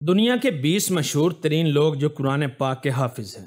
دنیا کے 20 مشہور ترین لوگ جو قرآن پاک کے حافظ ہیں۔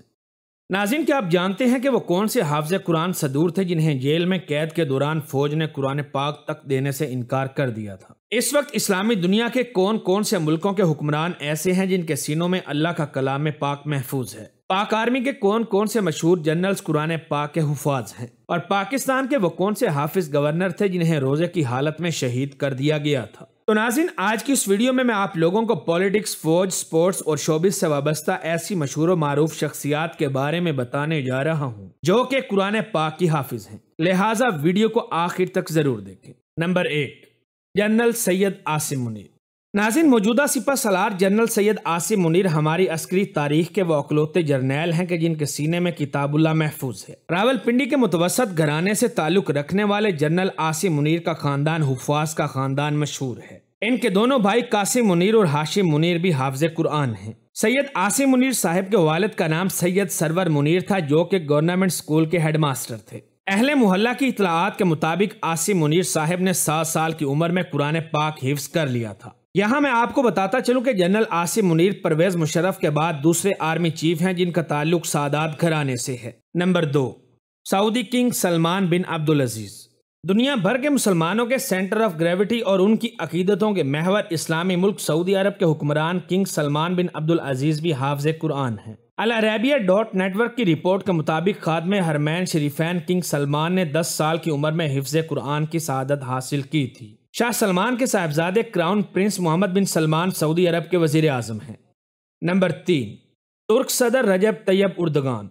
ناظرین، کیا آپ جانتے ہیں کہ وہ کون سے حافظ قرآن صدور تھے جنہیں جیل میں قید کے دوران فوج نے قرآن پاک تک دینے سے انکار کر دیا تھا؟ اس وقت اسلامی دنیا کے کون سے ملکوں کے حکمران ایسے ہیں جن کے سینوں میں اللہ کا کلام پاک محفوظ ہے؟ پاک آرمی کے کون سے مشہور جنرلز قرآن پاک کے حفاظ ہیں؟ اور پاکستان کے وہ کون سے حافظ گورنر تھے جنہیں روزے کی حالت میں شہید کر دیا گیا تھا؟ تو ناظرین، آج کی اس ویڈیو میں آپ لوگوں کو پولیٹکس، فوج، سپورٹس اور شوبز سے وابستہ ایسی مشہور و معروف شخصیات کے بارے میں بتانے جا رہا ہوں جو کہ قرآن پاک کی حافظ ہیں، لہٰذا ویڈیو کو آخر تک ضرور دیکھیں۔ Number 1، general Syed Asim Munir. ناظرین، موجودہ سپہ سالار جنرل سید عاصم منیر ہماری عسکری تاریخ کے وہ اکلوتے جرنیل ہیں کہ جن کے سینے میں کتاب اللہ محفوظ ہے۔ راولپنڈی کے متوسط گھرانے سے تعلق رکھنے والے جنرل عاصم منیر کا خاندان حفاظ کا خاندان مشہور ہے۔ ان کے دونوں بھائی قاسم منیر اور ہاشم منیر بھی حافظ قرآن ہیں۔ سید عاصم منیر صاحب کے والد کا نام سید سرور منیر تھا جو کہ گورنمنٹ اسکول کے ہیڈ ماسٹر تھے۔ اہل محلہ کی اطلاعات کے مطابق عاصم منیر صاحب نے 7 سال کی عمر میں قرآن پاک حفظ کر لیا تھا۔ یہاں میں آپ کو بتاتا چلوں کہ جنرل عاصم منیر پرویز مشرف کے بعد دوسرے آرمی چیف ہیں جن کا تعلق سادات گھرانے سے ہے۔ نمبر 2، سعودی کنگ سلمان بن عبدالعزیز۔ دنیا بھر کے مسلمانوں کے سینٹر آف گریوٹی اور ان کی عقیدتوں کے محور اسلامی ملک سعودی عرب کے حکمران کنگ سلمان بن عبدالعزیز بھی حافظ قرآن ہیں۔ العربیہ.نیٹ ورک کی رپورٹ کے مطابق خادم حرمین شریفین کنگ سلمان نے 10 سال کی عمر میں حفظ قرآن کی سعادت حاصل کی تھی۔ شاہ سلمان کے صاحبزادے کراؤن پرنس محمد بن سلمان سعودی عرب کے وزیر اعظم ہیں۔ نمبر 3، ترک صدر رجب طیب اردگان۔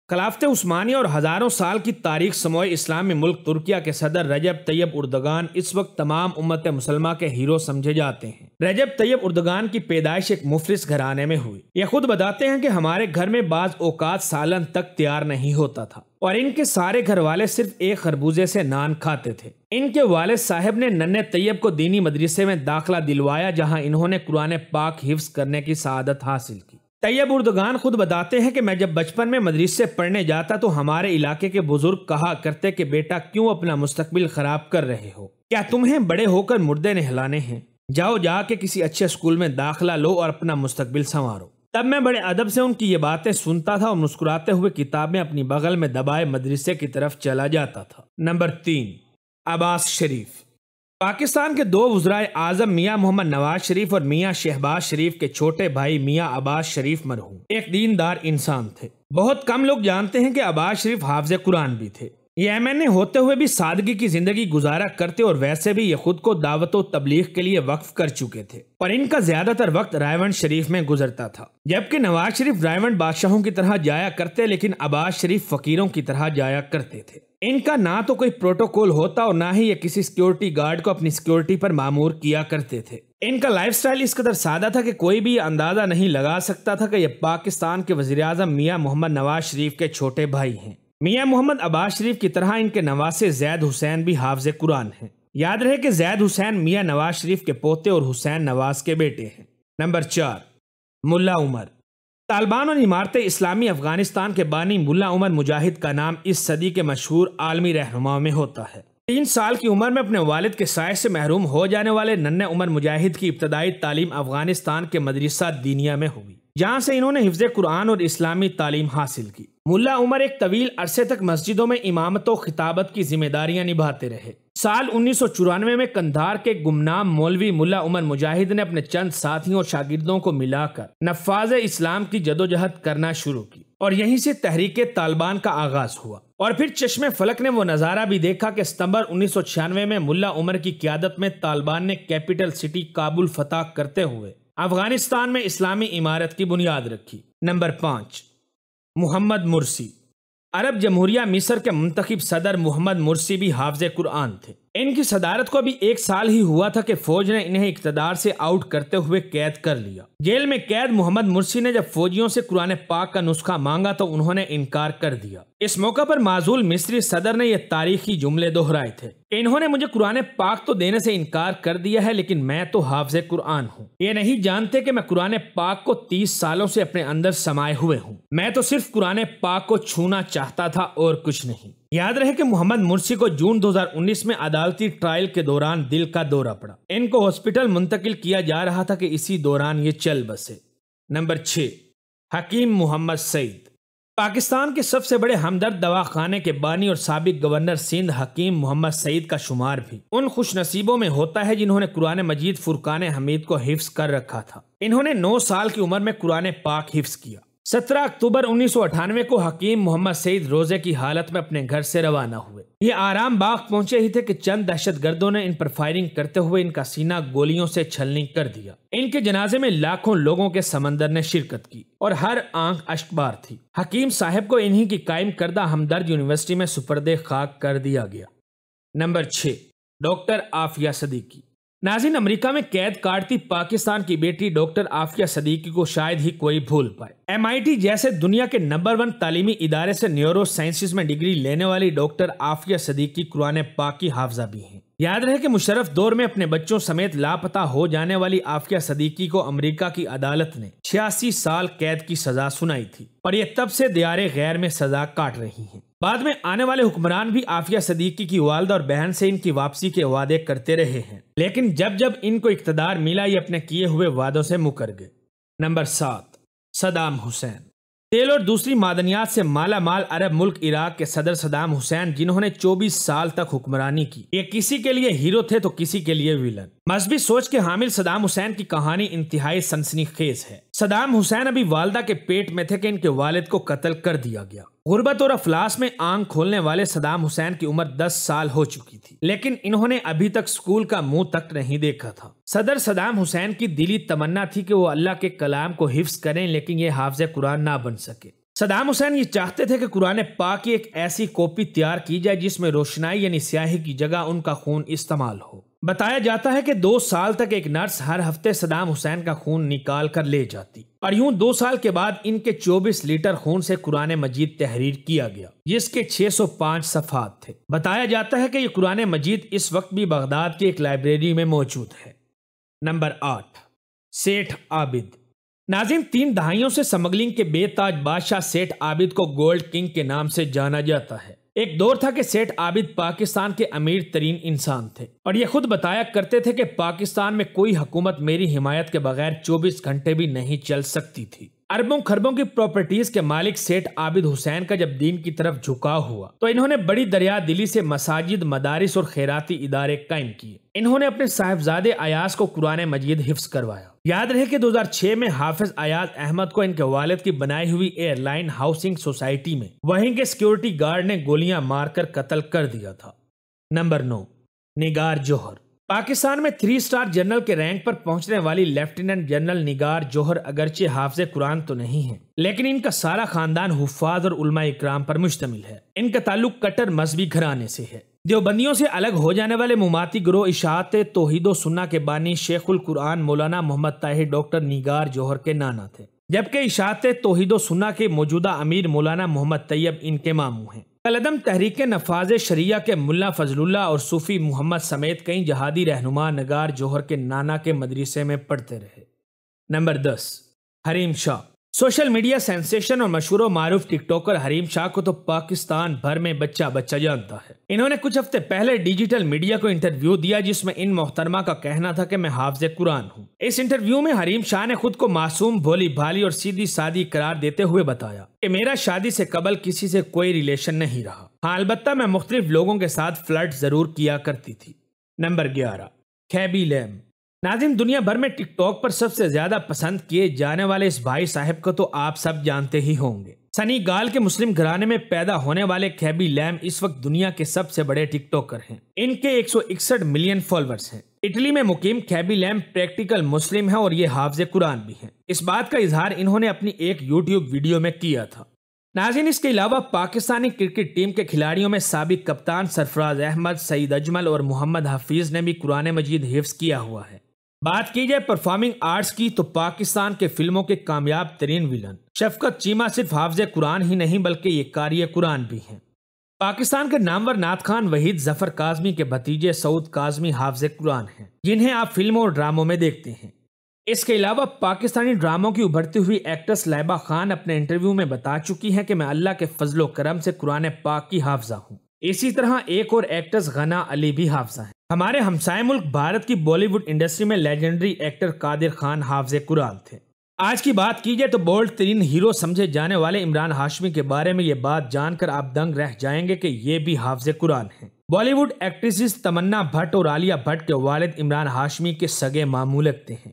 خلافت عثمانیہ اور ہزاروں سال کی تاریخ سموئے اسلامی ملک ترکیہ کے صدر رجب طیب اردگان اس وقت تمام امت مسلمہ کے ہیرو سمجھے جاتے ہیں۔ رجب طیب اردگان کی پیدائش ایک مفلس گھرانے میں ہوئی۔ یہ خود بتاتے ہیں کہ ہمارے گھر میں بعض اوقات سالن تک تیار نہیں ہوتا تھا اور ان کے سارے گھر والے صرف ایک خربوزے سے نان کھاتے تھے۔ ان کے والد صاحب نے ننھے طیب کو دینی مدرسے میں داخلہ دلوایا جہاں انہوں نے قرآن پاک حفظ کرنے کی سعادت حاصل کی۔ طیب اردگان خود بتاتے ہیں کہ میں جب بچپن میں مدرسے پڑھنے جاتا تو ہمارے علاقے کے بزرگ کہا کرتے کہ بیٹا کیوں اپنا مستقبل خراب کر رہے ہو؟ کیا تمہیں بڑے ہو کر مردے نہلانے ہیں؟ جاؤ جا کے کسی اچھے اسکول میں داخلہ لو اور اپنا مستقبل سنوارو۔ تب میں بڑے ادب سے ان کی یہ باتیں سنتا تھا اور مسکراتے ہوئے کتابیں اپنی بغل میں دبائے مدرسے کی طرف چلا جاتا تھا۔ نمبر 3، عباس شریف۔ پاکستان کے 2 وزرائے اعظم میاں محمد نواز شریف اور میاں شہباز شریف کے چھوٹے بھائی میاں عباس شریف مرحوم ایک دیندار انسان تھے۔ بہت کم لوگ جانتے ہیں کہ عباس شریف حافظ قرآن بھی تھے۔ یہ MNA ہوتے ہوئے بھی سادگی کی زندگی گزارا کرتے اور ویسے بھی یہ خود کو دعوت و تبلیغ کے لیے وقف کر چکے تھے اور ان کا زیادہ تر وقت رائیونڈ شریف میں گزرتا تھا، جبکہ نواز شریف رائیونڈ بادشاہوں کی طرح جایا کرتے لیکن عباس شریف فقیروں کی طرح جایا کرتے تھے۔ ان کا نہ تو کوئی پروٹوکول ہوتا اور نہ ہی یہ کسی سیکیورٹی گارڈ کو اپنی سیکیورٹی پر مامور کیا کرتے تھے۔ ان کا لائف سٹائل اس قدر سادہ تھا کہ کوئی بھی یہ اندازہ نہیں لگا سکتا تھا کہ یہ پاکستان کے وزیر اعظم میاں محمد نواز شریف کے چھوٹے بھائی ہیں۔ میاں محمد عباس شریف کی طرح ان کے نواسے زید حسین بھی حافظ قرآن ہیں۔ یاد رہے کہ زید حسین میاں نواز شریف کے پوتے اور حسین نواز کے بیٹے ہیں۔ نمبر 4، ملا عمر۔ طالبان اور امارت اسلامی افغانستان کے بانی ملا عمر مجاہد کا نام اس صدی کے مشہور عالمی رہنماؤں میں ہوتا ہے۔ 3 سال کی عمر میں اپنے والد کے سائے سے محروم ہو جانے والے ننھے عمر مجاہد کی ابتدائی تعلیم افغانستان کے مدرسہ دینیہ میں ہوئی جہاں سے انہوں نے حفظ قرآن اور اسلامی تعلیم حاصل کی۔ ملا عمر ایک طویل عرصے تک مسجدوں میں امامت و خطابت کی ذمہ داریاں نبھاتے رہے۔ سال 1994 میں قندھار کے گمنام مولوی ملا عمر مجاہد نے اپنے چند ساتھیوں اور شاگردوں کو ملا کر نفاذ اسلام کی جدوجہد کرنا شروع کی اور یہیں سے تحریک طالبان کا آغاز ہوا۔ اور پھر چشم فلک نے وہ نظارہ بھی دیکھا کہ ستمبر 1996 میں ملا عمر کی قیادت میں طالبان نے کیپٹل سٹی کابل فتح کرتے ہوئے افغانستان میں اسلامی عمارت کی بنیاد رکھی۔ نمبر 5، محمد مرسی۔ عرب جمہوریہ مصر کے منتخب صدر محمد مرسی بھی حافظ قرآن تھے۔ ان کی صدارت کو ابھی 1 سال ہی ہوا تھا کہ فوج نے انہیں اقتدار سے آؤٹ کرتے ہوئے قید کر لیا۔ جیل میں قید محمد مرسی نے جب فوجیوں سے قرآن پاک کا نسخہ مانگا تو انہوں نے انکار کر دیا۔ اس موقع پر معزول مصری صدر نے یہ تاریخی جملے دہرائے تھے کہ انہوں نے مجھے قرآن پاک تو دینے سے انکار کر دیا ہے لیکن میں تو حافظ قرآن ہوں۔ یہ نہیں جانتے کہ میں قرآن پاک کو 30 سالوں سے اپنے اندر سمائے ہوئے ہوں۔ میں تو صرف قرآن پاک کو چھونا چاہتا تھا اور کچھ نہیں۔ یاد رہے کہ محمد مرسی کو جون 2019 میں عدالتی ٹرائل کے دوران دل کا دورہ پڑا. ان کو ہاسپٹل منتقل کیا جا رہا تھا کہ اسی دوران یہ چل بسے. نمبر 6. حکیم محمد سعید. پاکستان کے سب سے بڑے ہمدرد دواخانے کے بانی اور سابق گورنر سندھ حکیم محمد سعید کا شمار بھی ان خوش نصیبوں میں ہوتا ہے جنہوں نے قرآن مجید فرقان حمید کو حفظ کر رکھا تھا. انہوں نے 9 سال کی عمر میں قرآن پاک حفظ کیا. 17 اکتوبر 1998 کو حکیم محمد سعید روزے کی حالت میں اپنے گھر سے روانہ ہوئے. یہ آرام باغ پہنچے ہی تھے کہ چند دہشت گردوں نے ان پر فائرنگ کرتے ہوئے ان کا سینہ گولیوں سے چھلنی کر دیا. ان کے جنازے میں لاکھوں لوگوں کے سمندر نے شرکت کی اور ہر آنکھ اشکبار تھی. حکیم صاحب کو انہی کی قائم کردہ ہمدرد یونیورسٹی میں سپرد خاک کر دیا گیا. نمبر 6. ڈاکٹر عافیہ صدیقی. ناظرین، امریکہ میں قید کاٹتی پاکستان کی بیٹی ڈاکٹر عافیہ صدیقی کو شاید ہی کوئی بھول پائے. MIT جیسے دنیا کے نمبر 1 تعلیمی ادارے سے نیورو سائنسز میں ڈگری لینے والی ڈاکٹر عافیہ صدیقی قرآن پاک کی حافظہ بھی ہیں. یاد رہے کہ مشرف دور میں اپنے بچوں سمیت لاپتہ ہو جانے والی عافیہ صدیقی کو امریکہ کی عدالت نے 86 سال قید کی سزا سنائی تھی اور یہ تب سے دیار غیر میں سزا کاٹ رہی ہیں. بعد میں آنے والے حکمران بھی عافیہ صدیقی کی والدہ اور بہن سے ان کی واپسی کے وعدے کرتے رہے ہیں، لیکن جب ان کو اقتدار ملا یہ اپنے کیے ہوئے وعدوں سے مکر گئے. نمبر 7. Saddam Hussein. تیل اور دوسری معدنیات سے مالا مال عرب ملک عراق کے صدر صدام حسین، جنہوں نے 24 سال تک حکمرانی کی، یہ کسی کے لیے ہیرو تھے تو کسی کے لیے ویلن. مذہبی سوچ کے حامل صدام حسین کی کہانی انتہائی سنسنی خیز ہے. صدام حسین ابھی والدہ کے پیٹ میں تھے کہ ان کے والد کو قتل کر دیا گیا. غربت اور افلاس میں آنکھ کھولنے والے صدام حسین کی عمر 10 سال ہو چکی تھی، لیکن انہوں نے ابھی تک سکول کا منہ تک نہیں دیکھا تھا. صدر صدام حسین کی دلی تمنا تھی کہ وہ اللہ کے کلام کو حفظ کریں، لیکن یہ حافظ قرآن نہ بن سکے. صدام حسین یہ چاہتے تھے کہ قرآن پاک کی ایک ایسی کاپی تیار کی جائے جس میں روشنائی یعنی سیاہی کی جگہ ان کا خون استعمال ہو. بتایا جاتا ہے کہ 2 سال تک ایک نرس ہر ہفتے صدام حسین کا خون نکال کر لے جاتی اور یوں 2 سال کے بعد ان کے 24 لیٹر خون سے قرآن مجید تحریر کیا گیا جس کے 605 صفحات تھے. بتایا جاتا ہے کہ یہ قرآن مجید اس وقت بھی بغداد کی ایک لائبریری میں موجود ہے. نمبر 8. سیٹھ عابد. ناظرین، 3 دہائیوں سے سمگلنگ کے بے تاج بادشاہ سیٹھ عابد کو گولڈ کنگ کے نام سے جانا جاتا ہے. ایک دور تھا کہ سیٹھ عابد پاکستان کے امیر ترین انسان تھے اور یہ خود بتایا کرتے تھے کہ پاکستان میں کوئی حکومت میری حمایت کے بغیر 24 گھنٹے بھی نہیں چل سکتی تھی. اربوں خربوں کی پراپرٹیز کے مالک سیٹھ عابد حسین کا جب دین کی طرف جھکاؤ ہوا تو انہوں نے بڑی دریا دلی سے مساجد، مدارس اور خیراتی ادارے قائم کیے. انہوں نے اپنے صاحبزادے ایاز کو قرآن مجید حفظ کروایا. یاد رہے کہ 2006 میں حافظ ایاز احمد کو ان کے والد کی بنائی ہوئی ایئر لائن ہاؤسنگ سوسائٹی میں وہیں کے سیکیورٹی گارڈ نے گولیاں مار کر قتل کر دیا تھا. نمبر 9. نگار جوہر. پاکستان میں 3 اسٹار جنرل کے رینک پر پہنچنے والی لیفٹیننٹ جنرل نگار جوہر اگرچہ حافظ قرآن تو نہیں ہیں، لیکن ان کا سارا خاندان حفاظ اور علماء اکرام پر مشتمل ہے. ان کا تعلق کٹر مذہبی گھرانے سے ہے. دیوبندیوں سے الگ ہو جانے والے مماتی گروہ اشاعت توحید و سنہ کے بانی شیخ القرآن مولانا محمد طاہر ڈاکٹر نگار جوہر کے نانا تھے، جبکہ اشاعت توحید و سنہ کے موجودہ امیر مولانا محمد طیب ان کے ماموں ہیں. کالعدم تحریک نفاذ شریعہ کے ملا فضل اللہ اور صوفی محمد سمیت کئی جہادی رہنما نگار جوہر کے نانا کے مدرسے میں پڑھتے رہے. Number 10. Hareem Shah. Social media sensation اور مشہور و معروف ٹک ٹاکر حریم شاہ کو تو پاکستان بھر میں بچہ جانتا ہے. انہوں نے کچھ ہفتے پہلے ڈیجیٹل میڈیا کو انٹرویو دیا جس میں ان محترمہ کا کہنا تھا کہ میں حافظ قرآن ہوں. اس انٹرویو میں حریم شاہ نے خود کو معصوم، بھولی بھالی اور سیدھی سادی قرار دیتے ہوئے بتایا کہ میرا شادی سے قبل کسی سے کوئی ریلیشن نہیں رہا. ہاں، البتہ میں مختلف لوگوں کے ساتھ فلرٹ ضرور کیا کرتی تھی. نمبر 11. کھیبی لیم. ناظرین، دنیا بھر میں ٹک ٹاک پر سب سے زیادہ پسند کیے جانے والے اس بھائی صاحب کو تو آپ سب جانتے ہی ہوں گے. سنیگال کے مسلم گھرانے میں پیدا ہونے والے کھیبی لیم اس وقت دنیا کے سب سے بڑے ٹک ٹاکر ہیں. ان کے 161 ملین فالوورز ہیں. اٹلی میں مقیم کھیبی لیم پریکٹیکل مسلم ہیں اور یہ حافظ قرآن بھی ہیں. اس بات کا اظہار انہوں نے اپنی ایک یوٹیوب ویڈیو میں کیا تھا. ناظرین، اس کے علاوہ پاکستانی کرکٹ ٹیم کے کھلاڑیوں میں سابق کپتان سرفراز احمد، سعید اجمل اور محمد حفیظ نے بھی قرآن مجید حفظ کیا ہوا ہے. بات کی جائے پرفارمنگ آرٹس کی تو پاکستان کے فلموں کے کامیاب ترین ویلن شفقت چیمہ صرف حافظ قرآن ہی نہیں بلکہ یہ قاری قرآن بھی ہیں. پاکستان کے نامور نعت خان وحید ظفر کاظمی کے بھتیجے سعود کاظمی حافظ قرآن ہیں جنہیں آپ فلموں اور ڈراموں میں دیکھتے ہیں. اس کے علاوہ پاکستانی ڈراموں کی ابھرتی ہوئی ایکٹریس لائبہ خان اپنے انٹرویو میں بتا چکی ہیں کہ میں اللہ کے فضل و کرم سے قرآن پاک کی حافظہ ہوں. اسی طرح ایک اور ایکٹرز غنا علی بھی حافظہ ہیں۔ ہمارے ہمسائے ملک بھارت کی بالی ووڈ انڈسٹری میں لیجنڈری ایکٹر قادر خان حافظ قرآن تھے۔ آج کی بات کی جائے تو بولڈ ترین ہیرو سمجھے جانے والے عمران ہاشمی کے بارے میں یہ بات جان کر آپ دنگ رہ جائیں گے کہ یہ بھی حافظ قرآن ہیں۔ بالی ووڈ ایکٹریسز تمنا بھٹ اور عالیہ بھٹ کے والد عمران ہاشمی کے سگے ماموں لگتے ہیں۔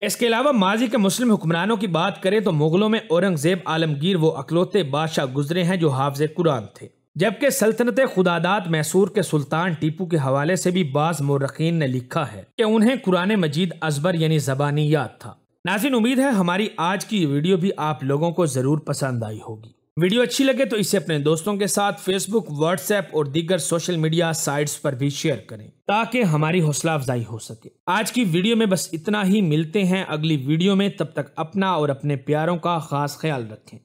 اس کے علاوہ ماضی کے مسلم حکمرانوں کی بات کریں تو مغلوں میں اورنگزیب عالمگیر وہ اکلوتے بادشاہ گزرے ہیں جو حافظ قرآن تھے، جبکہ سلطنت خداداد میسور کے سلطان ٹیپو کے حوالے سے بھی بعض مورخین نے لکھا ہے کہ انہیں قرآن مجید ازبر یعنی زبانی یاد تھا۔ ناظرین، امید ہے ہماری آج کی ویڈیو بھی آپ لوگوں کو ضرور پسند آئی ہوگی۔ ویڈیو اچھی لگے تو اسے اپنے دوستوں کے ساتھ فیس بک، واٹس ایپ اور دیگر سوشل میڈیا سائٹس پر بھی شیئر کریں تاکہ ہماری حوصلہ افزائی ہو سکے۔ آج کی ویڈیو میں بس اتنا ہی، ملتے ہیں اگلی ویڈیو میں، تب تک اپنا اور اپنے پیاروں کا خاص خیال رکھیں۔